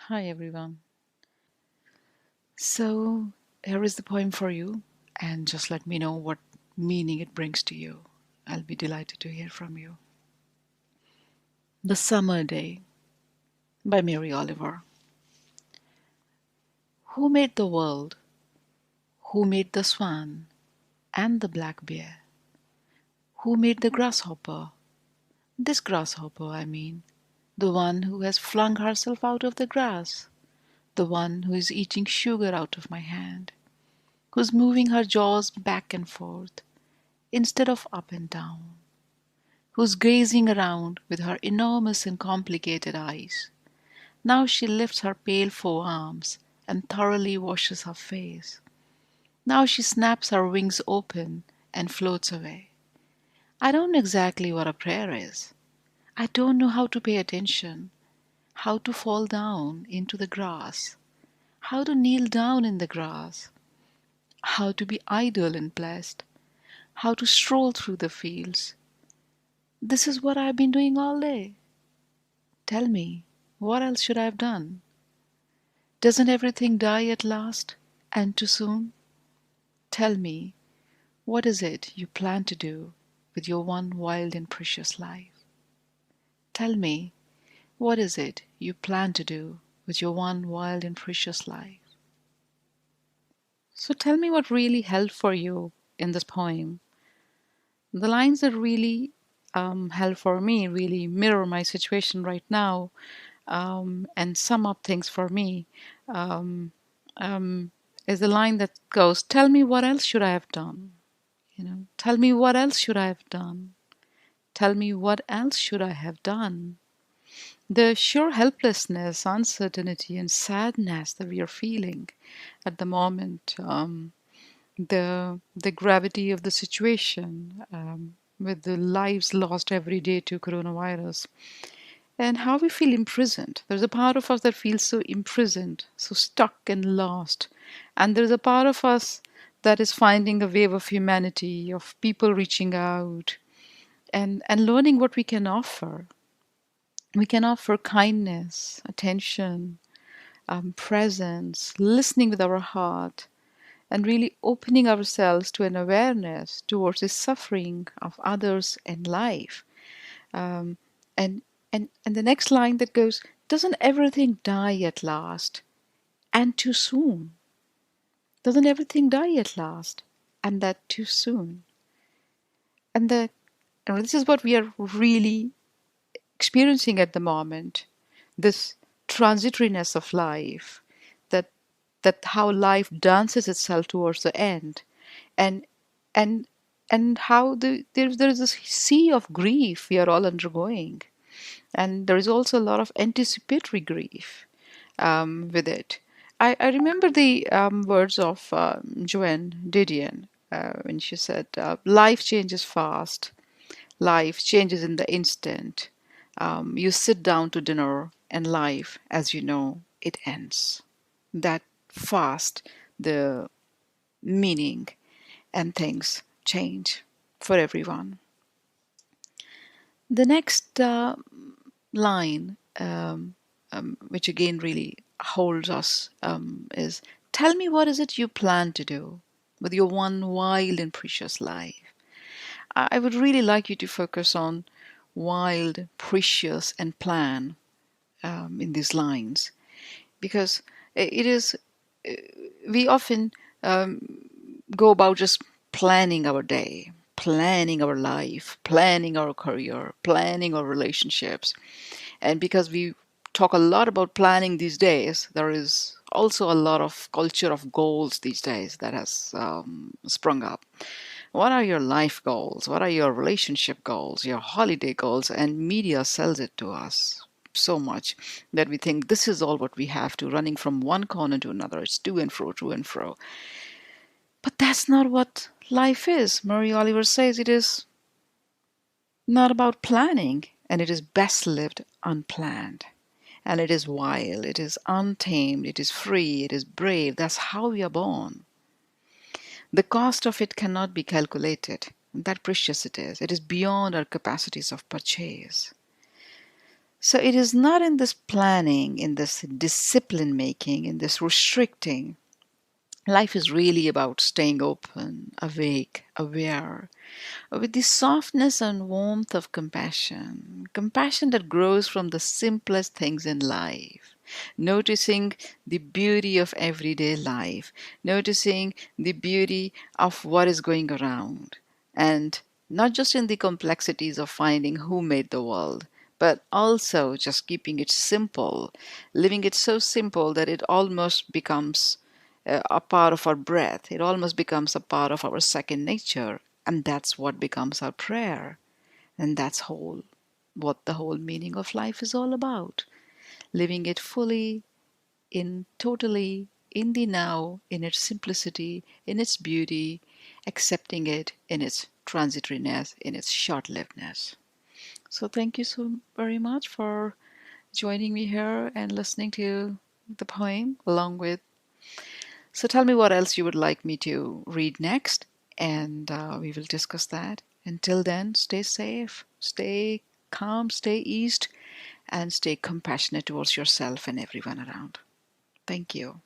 Hi everyone. So, here is the poem for you, and just let me know what meaning it brings to you. I'll be delighted to hear from you. The Summer Day by Mary Oliver. Who made the world? Who made the swan and the black bear? Who made the grasshopper? This grasshopper, I mean, the one who has flung herself out of the grass, the one who is eating sugar out of my hand, who's moving her jaws back and forth instead of up and down, who's gazing around with her enormous and complicated eyes. Now she lifts her pale forearms and thoroughly washes her face. Now she snaps her wings open and floats away. I don't know exactly what a prayer is. I don't know how to pay attention, how to fall down into the grass, how to kneel down in the grass, how to be idle and blessed, how to stroll through the fields. This is what I've been doing all day. Tell me, what else should I have done? Doesn't everything die at last, and too soon? Tell me, what is it you plan to do with your one wild and precious life? Tell me, what is it you plan to do with your one wild and precious life? So tell me what really held for you in this poem. The lines that really held for me really mirror my situation right now, and sum up things for me. Um, is the line that goes, "Tell me what else should I have done? Tell me what else should I have done? Tell me what else should I have done?" The sheer helplessness, uncertainty, and sadness that we are feeling at the moment, the gravity of the situation, with the lives lost every day to coronavirus, and how we feel imprisoned. There's a part of us that feels so imprisoned, so stuck and lost. And there's a part of us that is finding a wave of humanity, of people reaching out and learning what we can offer. We can offer kindness, attention, presence, listening with our heart, and really opening ourselves to an awareness towards the suffering of others and life. Um, and and the next line that goes, "Doesn't everything die at last, and too soon? Doesn't everything die at last, and that too soon?" And this is what we are really experiencing at the moment. This transitoriness of life, that how life dances itself towards the end, and and and how there is this sea of grief we are all undergoing. And there is also a lot of anticipatory grief with it. I remember the words of Joanne Didion when she said, "Life changes fast. Life changes in the instant. You sit down to dinner, and life, as you know, it ends." That fast, the meaning and things change for everyone. The next line, which again really holds us, is, "Tell me, what is it you plan to do with your one wild and precious life?" I would really like you to focus on wild, precious, and plan in these lines, because it is, we often go about just planning our day, planning our life, planning our career, planning our relationships. And because we talk a lot about planning these days, there is also a lot of culture of goals these days that has sprung up. What are your life goals? What are your relationship goals, your holiday goals? And media sells it to us so much that we think this is all what we have to, running from one corner to another. It's to and fro, to and fro. But that's not what life is. Mary Oliver says it is not about planning, and it is best lived unplanned. And it is wild, it is untamed, it is free, it is brave. That's how we are born. The cost of it cannot be calculated. That precious it is. It is beyond our capacities of purchase. So it is not in this planning, in this discipline making, in this restricting. Life is really about staying open, awake, aware, with the softness and warmth of compassion. Compassion that grows from the simplest things in life. Noticing the beauty of everyday life, noticing the beauty of what is going around, and not just in the complexities of finding who made the world, but also just keeping it simple, living it so simple that it almost becomes a part of our breath. It almost becomes a part of our second nature. And that's what becomes our prayer. And that's what the whole meaning of life is all about. Living it fully, totally, in the now, in its simplicity, in its beauty, accepting it in its transitoriness, in its short livedness. So thank you so very much for joining me here and listening to the poem along with. So tell me what else you would like me to read next, and we will discuss that. Until then, stay safe, stay calm, stay eased, and stay compassionate towards yourself and everyone around. Thank you.